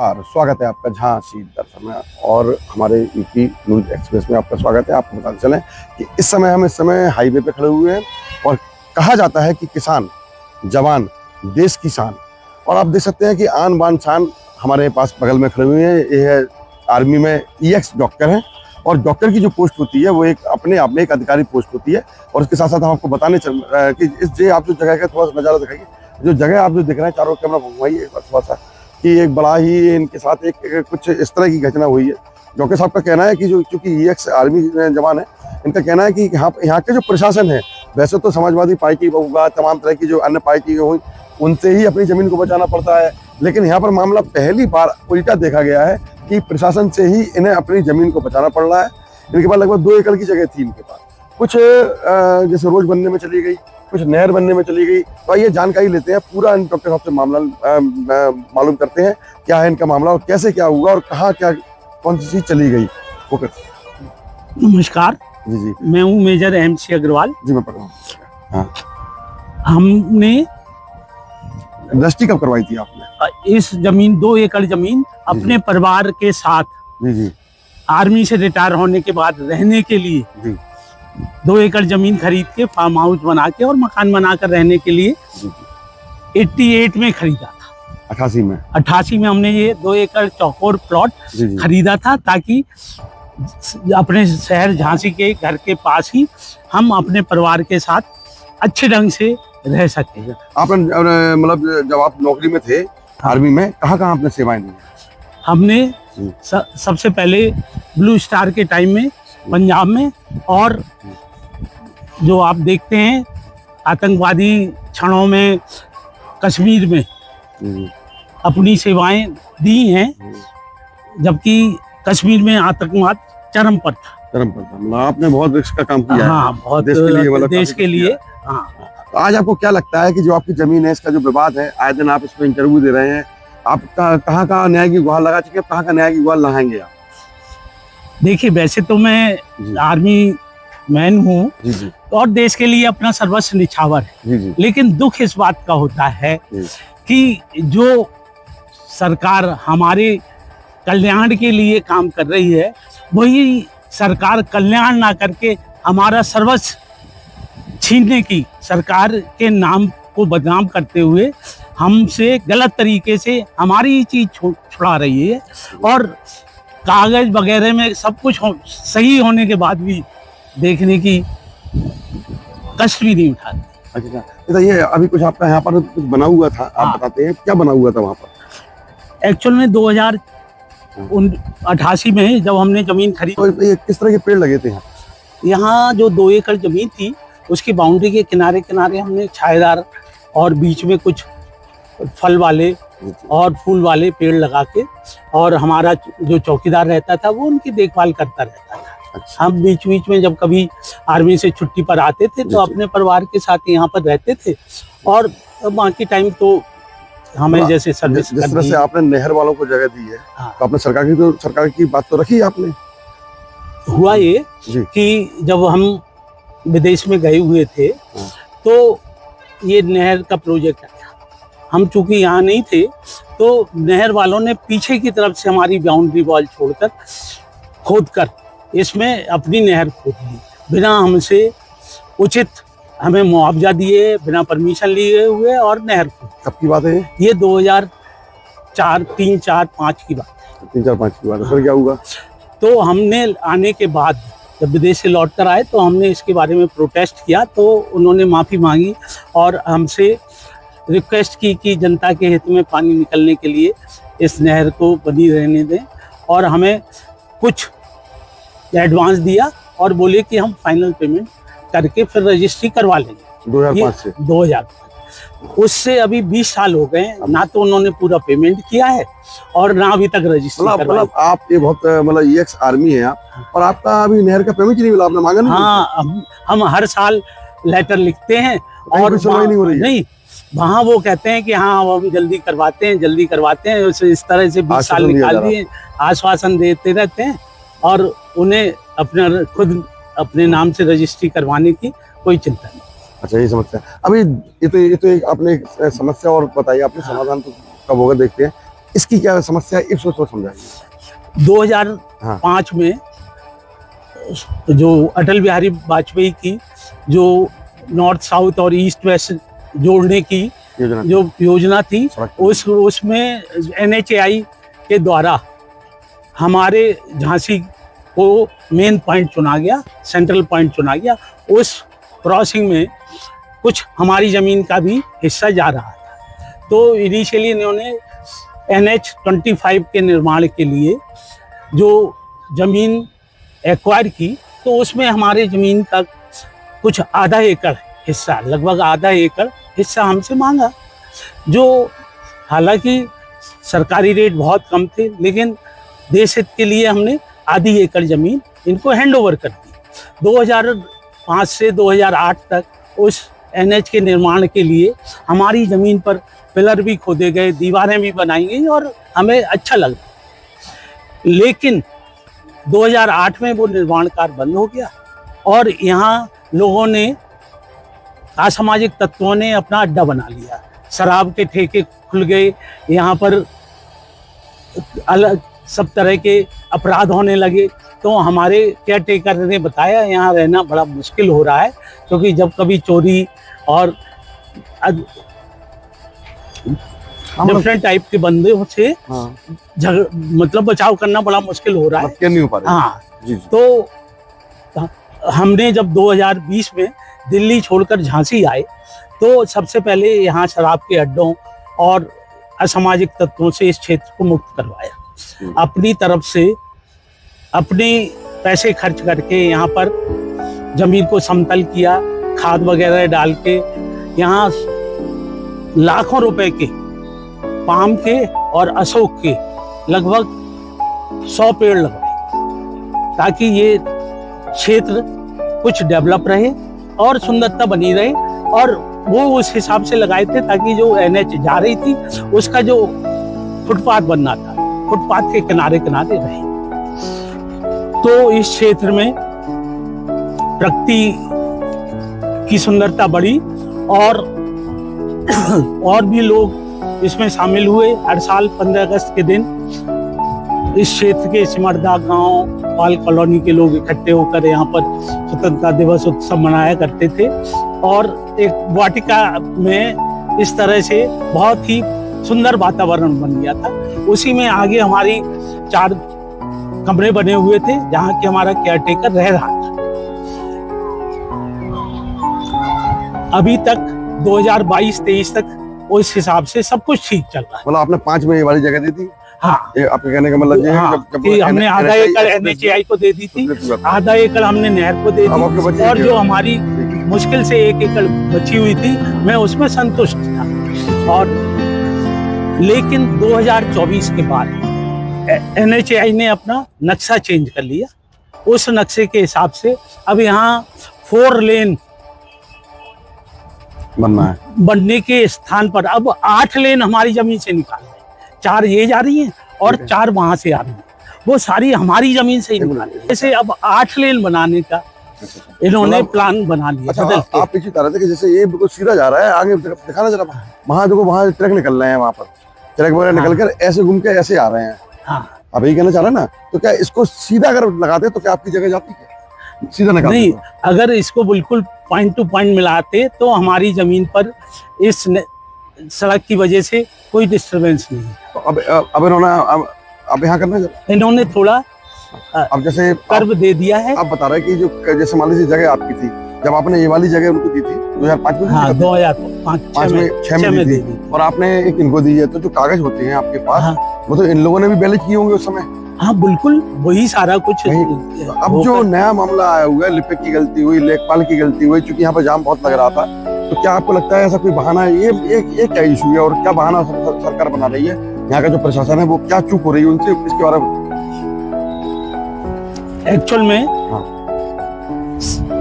नमस्कार, स्वागत है आपका झांसी दर्शन में और हमारे यूपी न्यूज एक्सप्रेस में आपका स्वागत है। आपको बताते चलें कि इस समय हाईवे पे खड़े हुए हैं और कहा जाता है कि किसान जवान देश की शान। और आप देख सकते हैं कि आन बान शान हमारे पास बगल में खड़े हुए हैं। ये है आर्मी में EX डॉक्टर हैं और डॉक्टर की जो पोस्ट होती है वो एक अपने आप में एक अधिकारी पोस्ट होती है। और इसके साथ साथ हम आपको बताने चल कि इस आप जो जगह का थोड़ा सा नज़ारा दिखाइए, जो जगह आप जो दिख रहे हैं, चारों कैमरा घुमाइए थोड़ा सा, कि एक बड़ा ही इनके साथ एक कुछ इस तरह की घटना हुई है। डॉक्टर साहब का कहना है कि जो चूंकि EX आर्मी जवान है, इनका कहना है कि यहाँ के जो प्रशासन है, वैसे तो समाजवादी पार्टी होगा, तमाम तरह की जो अन्य पार्टी हुई, उनसे ही अपनी जमीन को बचाना पड़ता है, लेकिन यहाँ पर मामला पहली बार उल्टा देखा गया है कि प्रशासन से ही इन्हें अपनी जमीन को बचाना पड़ रहा है। इनके पास लगभग 2 एकड़ की जगह थी इनके पास, कुछ जैसे रोड बनने में चली गई, कुछ नहर बनने में चली गई। तो आइए जानकारी लेते हैं, पूरा डॉक्टर साहब से मामला मालूम करते हैं क्या है इनका मामला और कैसे क्या हुआ और कहाँ क्या कौन सी चीज चली गई। ओके, नमस्कार जी, मैं हूँ मेजर MC अग्रवाल। जी मैं पढ़ रहा हूँ। हाँ, हमने रजिस्ट्री कब करवाई थी आपने? इस जमीन 2 एकड़ जमीन अपने परिवार के साथ जी आर्मी से रिटायर होने के बाद रहने के लिए जी 2 एकड़ जमीन खरीद के फार्म हाउस बना के और मकान बनाकर रहने के लिए 88 में खरीदा था। 88 में हमने ये 2 एकड़ चौकोर प्लॉट खरीदा था, ताकि अपने शहर झांसी के घर के पास ही हम अपने परिवार के साथ अच्छे ढंग से रह सके। आपने मतलब जब आप नौकरी में थे आर्मी में, कहाँ आपने सेवाएं दी? हमने सबसे पहले ब्लू स्टार के टाइम में पंजाब में, और जो आप देखते हैं आतंकवादी क्षणों में कश्मीर में अपनी सेवाएं दी हैं, जबकि कश्मीर में आतंकवाद चरम पर था। मतलब आपने बहुत देश का काम किया। हाँ, बहुत देश के लिए। हाँ, तो आज आपको क्या लगता है कि जो आपकी जमीन है, इसका जो विवाद है, आए दिन आप इसमें इंटरव्यू दे रहे हैं, आप कहाँ न्याय की गुहार लगा चुके हैं, कहाँ न्याय की गुहार लगाएंगे आप? देखिए, वैसे तो मैं आर्मी मैन हूँ और देश के लिए अपना सर्वस्व निछावर है, लेकिन दुख इस बात का होता है कि जो सरकार हमारे कल्याण के लिए काम कर रही है, वही सरकार कल्याण ना करके हमारा सर्वस्व छीनने की, सरकार के नाम को बदनाम करते हुए हमसे गलत तरीके से हमारी चीज छुड़ा रही है। और कागज वगैरह में सब कुछ सही होने के बाद भी देखने की कष्ट भी नहीं उठाते। अच्छा, तो ये अभी कुछ आपका यहाँ पर कुछ बना हुआ था, आप बताते हैं क्या बना हुआ था वहाँ पर? एक्चुअल में 2088 में जब हमने जमीन खरीदी, तो ये किस तरह के पेड़ लगे थे यहाँ? जो 2 एकड़ जमीन थी, उसकी बाउंड्री के किनारे किनारे हमने छायेदार और बीच में कुछ फल वाले और फूल वाले पेड़ लगा के, और हमारा जो चौकीदार रहता था वो उनकी देखभाल करता रहता था। अच्छा। हम बीच में जब कभी आर्मी से छुट्टी पर आते थे तो अपने परिवार के साथ यहाँ पर रहते थे, और बाकी टाइम तो हमें जैसे सर्विस। जिस तरह से आपने नहर वालों को जगह दी है, तो आपने सरकार की बात तो रखी आपने? हुआ ये कि जब हम विदेश में गए हुए थे तो ये नहर का प्रोजेक्ट आया, हम चूंकि यहाँ नहीं थे, तो नहर वालों ने पीछे की तरफ से हमारी बाउंड्री वॉल छोड़कर खोदकर इसमें अपनी नहर खोद ली, बिना हमसे उचित हमें मुआवजा दिए, बिना परमिशन लिए हुए, और नहर खोद। कब की बात है ये? 2004, 3, 4, 5 की बात है। 3, 4, 5 की बात है। फिर क्या हुआ? तो हमने आने के बाद जब विदेश से लौट कर आए तो हमने इसके बारे में प्रोटेस्ट किया, तो उन्होंने माफ़ी मांगी और हमसे रिक्वेस्ट की कि जनता के हित में पानी निकलने के लिए इस नहर को बनी रहने दें, और हमें कुछ एडवांस दिया और बोले कि हम फाइनल पेमेंट करके फिर रजिस्ट्री करवा लेंगे। 2005 से? 2005। उससे अभी 20 साल हो गए, ना तो उन्होंने पूरा पेमेंट किया है और ना अभी तक रजिस्ट्री। मतलब आप ये बहुत EX आर्मी है आप, और आपका अभी नहर का पेमेंट नहीं मिला, आपने मांगा नहीं? हाँ, हम हर साल लेटर लिखते हैं और सुनवाई नहीं हो रही है? नहीं, वहाँ वो कहते हैं कि हाँ हम जल्दी करवाते हैं, इस तरह से 20 साल निकाल दिए, आश्वासन देते रहते हैं, और उन्हें खुद अपने नाम से रजिस्ट्री करवाने की कोई चिंता नहीं। अच्छा, ये समस्या। अभी ये तो एक आपने समस्या और बताई, आपने समाधान तो कब होगा देखते हैं। इसकी क्या समस्या है, इसको तो समझाइए। 2005 में जो अटल बिहारी वाजपेयी की जो नॉर्थ साउथ और ईस्ट वेस्ट जोड़ने की जो योजना थी, उसमें NHAI के द्वारा हमारे झांसी को मेन पॉइंट चुना गया, सेंट्रल पॉइंट चुना गया। उस क्रॉसिंग में कुछ हमारी ज़मीन का भी हिस्सा जा रहा था। तो इनिशियली इन्होंने NH-25 के निर्माण के लिए जो ज़मीन एक्वायर की, तो उसमें हमारे ज़मीन का कुछ आधा एकड़ हिस्सा, लगभग आधा एकड़ हिस्सा हमसे मांगा, जो हालांकि सरकारी रेट बहुत कम थे, लेकिन देश हित के लिए हमने आधी एकड़ ज़मीन इनको हैंड ओवर कर दी। 2005 से 2008 तक उस NH के निर्माण के लिए हमारी ज़मीन पर पिलर भी खोदे गए, दीवारें भी बनाई गई और हमें अच्छा लगा। लेकिन 2008 में वो निर्माण कार्य बंद हो गया और यहाँ लोगों ने, असामाजिक तत्वों ने अपना अड्डा बना लिया। शराब के ठेके खुल गए, यहाँ पर अलग सब तरह के अपराध होने लगे। तो हमारे केयर टेकर ने बताया यहाँ रहना बड़ा मुश्किल हो रहा है, क्योंकि जब कभी चोरी और डिफरेंट टाइप के बंदे से मतलब बचाव करना बड़ा मुश्किल हो रहा है। नहीं हो पा रहा। हाँ जी। तो हमने जब 2020 में दिल्ली छोड़कर झांसी आए, तो सबसे पहले यहाँ शराब के अड्डों और असामाजिक तत्वों से इस क्षेत्र को मुक्त करवाया। अपनी तरफ से अपने पैसे खर्च करके यहाँ पर जमीन को समतल किया, खाद वगैरह डाल के यहाँ लाखों रुपए के पाम के और अशोक के लगभग 100 पेड़ लगवाए, ताकि ये क्षेत्र कुछ डेवलप रहे और सुंदरता बनी रहे। और वो उस हिसाब से लगाए थे ताकि जो NH जा रही थी उसका जो फुटपाथ बनना था, फुटपाथ के किनारे किनारे रहे। तो इस क्षेत्र में प्रकृति की सुंदरता बढ़ी और भी लोग इसमें शामिल हुए। हर साल 15 अगस्त के दिन इस क्षेत्र के सिमरदा गांव, पाल कॉलोनी के लोग इकट्ठे होकर यहाँ पर स्वतंत्रता दिवस उत्सव मनाया करते थे और एक वाटिका में इस तरह से बहुत ही सुंदर वातावरण बन गया था। उसी में आगे हमारी 4 कमरे बने हुए थे जहाँ की हमारा केयर टेकर रह रहा था। अभी तक 2022-23 तक उस हिसाब से सब कुछ ठीक चल रहा है। मतलब आपने 5 में ये वाली जगह दी थी? हाँ, ये आपके कहने का मतलब ये है कि हमने आधा एकड़ NHAI को दे दी थी, आधा एकड़ हमने नहर को दे दी और जो हमारी मुश्किल से 1 एकड़ बची हुई थी, मैं उसमें संतुष्ट था। और लेकिन 2024 के बाद NHAI ने अपना नक्शा चेंज कर लिया। उस नक्शे के हिसाब से अब यहाँ 4 लेन बनना है, बनने के स्थान पर अब 8 लेन हमारी जमीन से निकाल रहे हैं। 4 ये जा रही हैं और 4 वहां से आ रही हैं, वो सारी हमारी जमीन से ही निकाली। जैसे अब 8 लेन बनाने का इन्होंने प्लान बना लिया। अच्छा, आप पीछे बता रहे थे कि जैसे ये बिल्कुल सीधा जा रहा है, आगे दिखाना जरा, वहां देखो, वहां ट्रक निकल रहे हैं, वहां पर ट्रक वगैरह निकल कर ऐसे घूम के ऐसे आ रहे हैं। हाँ, आप यही कहना चाह रहे हैं ना? तो क्या इसको सीधा अगर लगाते तो क्या आपकी जगह जाती है? सीधा नहीं, अगर इसको बिल्कुल पॉइंट टू पॉइंट मिलाते तो हमारी जमीन पर इस सड़क की वजह से कोई डिस्टरबेंस नहीं है। तो अब इन्होंने अब यहाँ करना है, इन्होंने थोड़ा अब जैसे कर्व दे दिया है। आप बता रहे कि जो जैसे मान लीजिए जगह आपकी थी, जब आपने ये वाली जगह उनको दी थी 2005 में, हाँ 2005 में दी थी और आपने एक इनको दी है, तो जो कागज होते हैं आपके पास, हाँ, वो तो इन लोगों ने भी बैलेंस किए होंगे उस समय। हाँ बिल्कुल, वही सारा कुछ। अब जो नया मामला आया हुआ है, लिपिक की गलती हुई, लेखपाल की गलती हुई, क्योंकि यहाँ पर जाम बहुत लग रहा था, तो क्या आपको लगता है ऐसा कोई बहाना है? ये क्या इशू है और क्या बहाना सरकार बना रही है? यहाँ का जो प्रशासन है वो क्या चूक हो रही है उनसे, इसके बारे में? एक्चुअल में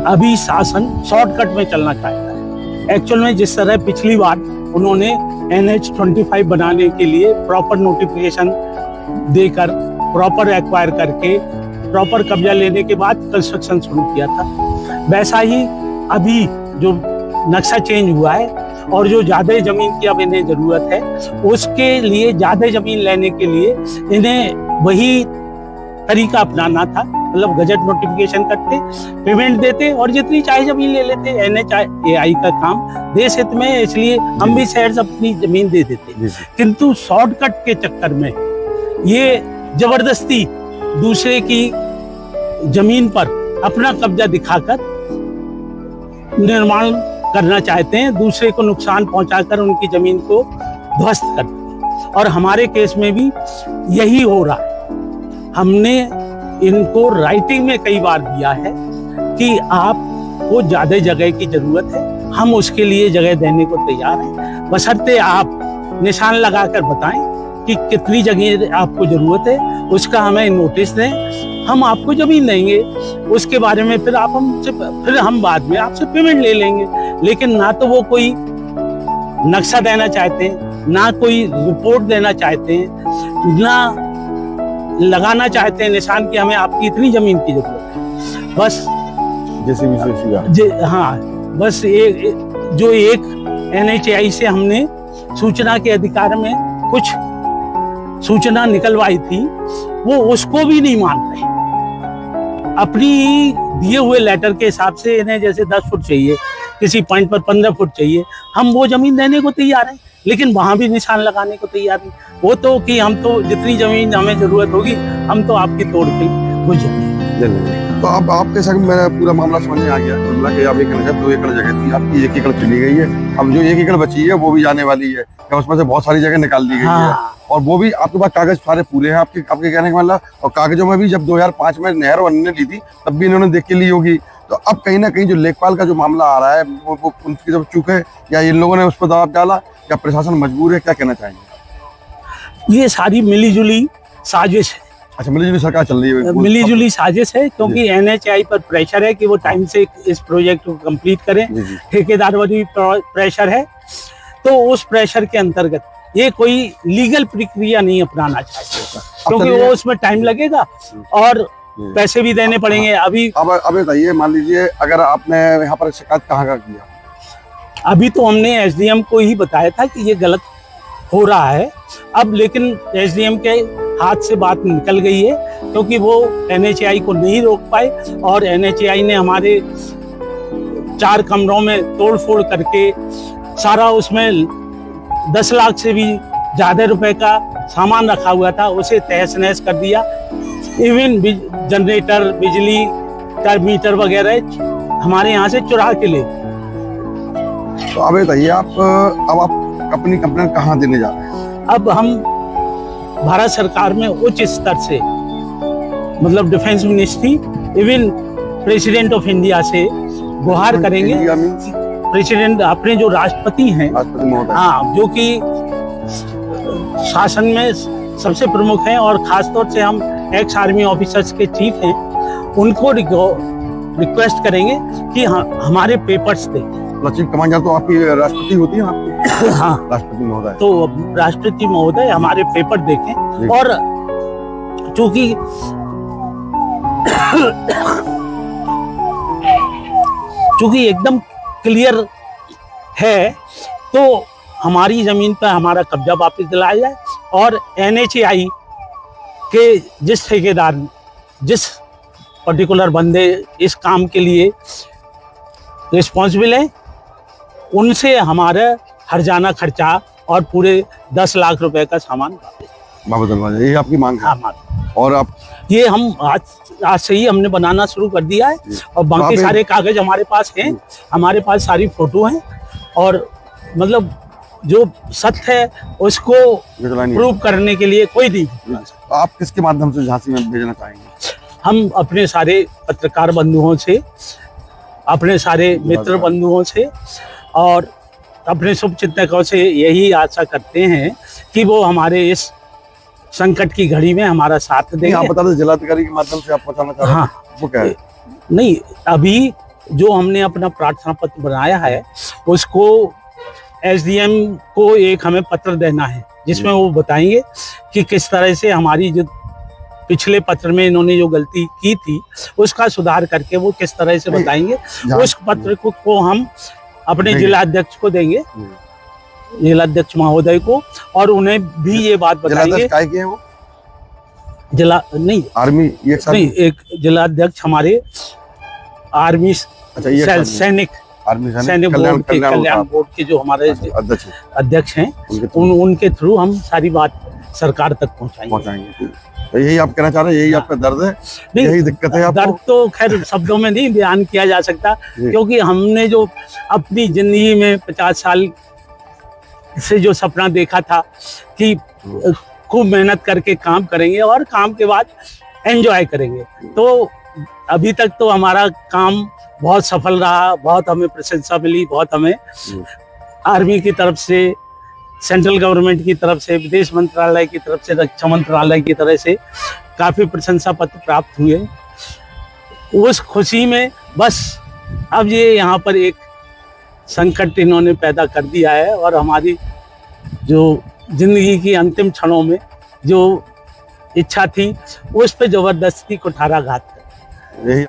अभी शासन शॉर्टकट में चलना चाहता है। एक्चुअल में जिस तरह पिछली बार उन्होंने NH-25 बनाने के लिए प्रॉपर नोटिफिकेशन देकर, प्रॉपर एक्वायर करके, प्रॉपर कब्जा लेने के बाद कंस्ट्रक्शन शुरू किया था, वैसा ही अभी जो नक्शा चेंज हुआ है और जो ज्यादा जमीन की अब इन्हें जरूरत है, उसके लिए ज्यादा जमीन लेने के लिए इन्हें वही तरीका अपनाना था। मतलब गजट नोटिफिकेशन करते, पेमेंट देते और जितनी चाहे जमीन ले लेते। NHAI का काम देश हित में है, इसलिए हम भी शहर से अपनी जमीन दे देते। किंतु शॉर्टकट के चक्कर में ये जबरदस्ती दूसरे की जमीन पर अपना कब्जा दिखाकर निर्माण करना चाहते हैं, दूसरे को नुकसान पहुंचाकर उनकी जमीन को ध्वस्त कर। और हमारे केस में भी यही हो रहा है। हमने इनको राइटिंग में कई बार दिया है कि आपको ज्यादा जगह की जरूरत है, हम उसके लिए जगह देने को तैयार हैं, बशर्ते आप निशान लगाकर बताएं कि कितनी जगह आपको जरूरत है, उसका हमें नोटिस दें, हम आपको जमीन देंगे। उसके बारे में फिर हम बाद में आपसे पेमेंट ले लेंगे। लेकिन ना तो वो कोई नक्शा देना चाहते हैं, ना कोई रिपोर्ट देना चाहते हैं, ना लगाना चाहते हैं निशान कि हमें आपकी इतनी जमीन की जरूरत है। बस हाँ, बस जो एक NHAI से हमने सूचना के अधिकार में कुछ सूचना निकलवाई थी, वो उसको भी नहीं मान रहे। अपनी दिए हुए लेटर के हिसाब से इन्हें जैसे 10 फुट चाहिए, किसी पॉइंट पर 15 फुट चाहिए, हम वो जमीन देने को तैयार हैं, लेकिन वहां भी निशान लगाने को तैयार नहीं। वो तो कि हम तो जितनी जमीन हमें जरूरत होगी हम तो आपकी तोड़ के गुजरेंगे। तो अब आपके संग मेरा पूरा मामला समझ में आ गया। कि आप 1 एकड़ 2 एकड़ जगह थी, आपकी 1 एकड़ चली गई है। अब जो 1 एकड़ बची है वो भी जाने वाली है, उसमें से बहुत सारी जगह निकाल दी गई है। और वो भी आपके पास कागज सारे पूरे हैं आपके कहने का मतलब। और कागजों में भी जब 2005 में नहर बनने ली थी तब भी इन्होंने देख के ली होगी। तो अब कहीं ना कहीं जो लेखपाल का जो मामला आ रहा है वो उनकी जब चूक है, या इन लोगों ने उस पर दबाव डाला, या प्रशासन मजबूर है, क्या कहना चाहेंगे? ये सारी मिलीजुली साजिश है। अच्छा, मिलीजुली सरकार चल रही है? मिलीजुली साजिश है, क्योंकि NHAI पर प्रेशर है कि वो टाइम से इस प्रोजेक्ट को कंप्लीट करें। ठेकेदार पर भी प्रेशर है। तो उस प्रेशर के अंतर्गत ये कोई लीगल प्रक्रिया नहीं अपनाना चाहते, क्योंकि वो उसमें टाइम लगेगा और पैसे भी देने पड़ेंगे। अभी अब बताइए, मान लीजिए अगर आपने यहाँ पर शिकायत कहाँ का किया? अभी तो हमने SDM को ही बताया था कि ये गलत हो रहा है। अब लेकिन SDM के हाथ से बात निकल गई है, क्योंकि वो NHAI को नहीं रोक पाए और NHAI ने हमारे 4 कमरों में तोड़फोड़ करके सारा, उसमें 10 लाख से भी ज्यादा रुपए का सामान रखा हुआ था, उसे तहस नहस कर दिया। इवन जनरेटर, बिजली का मीटर वगैरह हमारे यहाँ से चुरा के ले। तो अब बताइए, अब आप अपनी कंप्लेंट कहाँ देने जा रहे हैं? अब हम भारत सरकार में उच्च स्तर से, मतलब defence ministry, even president of India से गुहार करेंगे। प्रेसिडेंट अपने जो राष्ट्रपति हैं, हाँ, जो कि शासन में सबसे प्रमुख हैं और खासतौर से हम एक्स आर्मी ऑफिसर्स के चीफ हैं, उनको रिक्वेस्ट करेंगे कि हमारे पेपर्स दें। चीफ कमांडर तो आपकी राष्ट्रपति होती है आपकी? हाँ, राष्ट्रपति महोदय। तो राष्ट्रपति महोदय हमारे पेपर देखें। और चूंकि एकदम क्लियर है, तो हमारी जमीन पर हमारा कब्जा वापस दिलाया जाए और NHAI के जिस ठेकेदार, जिस पर्टिकुलर बंदे इस काम के लिए रिस्पॉन्सिबल है, उनसे हमारा हर्जाना खर्चा और पूरे 10 लाख रुपए का सामान वापस दिलवा जाए, ये आपकी मांग है? हाँ। और आप ये हम आज से ही हमने बनाना शुरू कर दिया है और बाकी सारे कागज हमारे पास हैं, हमारे पास सारी फोटो हैं और मतलब जो सत्य है उसको प्रूव करने के लिए कोई नहीं। आप किसके माध्यम से झांसी में भेजना चाहेंगे? हम अपने सारे पत्रकार बंधुओं से, अपने सारे मित्र बंधुओं से और अपने शुभचिंतकों से यही आशा करते हैं कि वो हमारे इस संकट की घड़ी में हमारा साथ देंगे। आप बता दें, जिलाधिकारी के माध्यम से आप पहुंचाना चाह रहे हैं? हाँ, वो क्या है? नहीं, अभी जो हमने अपना प्रार्थना पत्र बनाया है उसको SDM को एक हमें पत्र देना है, जिसमें वो बताएंगे कि किस तरह से हमारी जो पिछले पत्र में इन्होंने जो गलती की थी उसका सुधार करके वो किस तरह से बताएंगे। उस पत्र को हम अपने देंगे। जिला अध्यक्ष को देंगे, जिला अध्यक्ष महोदय को, और उन्हें भी ये बात बताएंगे। जिलाध्यक्ष काय के हैं वो? जिला नहीं, आर्मी ये सब नहीं, एक जिला अध्यक्ष हमारे आर्मी अच्छा ये सैनिक आर्मी सैनिक बोर्ड के, कल्याण बोर्ड के जो हमारे अध्यक्ष हैं, अध्यक्ष हैं, उनके थ्रू उनके थ्रू हम सारी बात सरकार तक पहुंचाएंगे। पहुंचाएंगे। तो यही आप कहना चाह रहे हैं, यही आपका दर्द है, नहीं, यही दिक्कत है आपको? दर्द तो खैर शब्दों में नहीं बयान किया जा सकता, जी। क्योंकि हमने जो अपनी जिंदगी में 50 साल से जो सपना देखा था कि खूब मेहनत करके काम करेंगे और काम के बाद एंजॉय करेंगे, तो अभी तक तो हमारा काम बहुत सफल रहा, बहुत हमें प्रशंसा मिली, बहुत हमें आर्मी की तरफ से, सेंट्रल गवर्नमेंट की तरफ से, विदेश मंत्रालय की तरफ से, रक्षा मंत्रालय की तरफ से काफ़ी प्रशंसा पत्र प्राप्त हुए। उस खुशी में बस अब ये यहाँ पर एक संकट इन्होंने पैदा कर दिया है, और हमारी जो जिंदगी की अंतिम क्षणों में जो इच्छा थी उस पे जबरदस्ती कुठाराघात कर। यही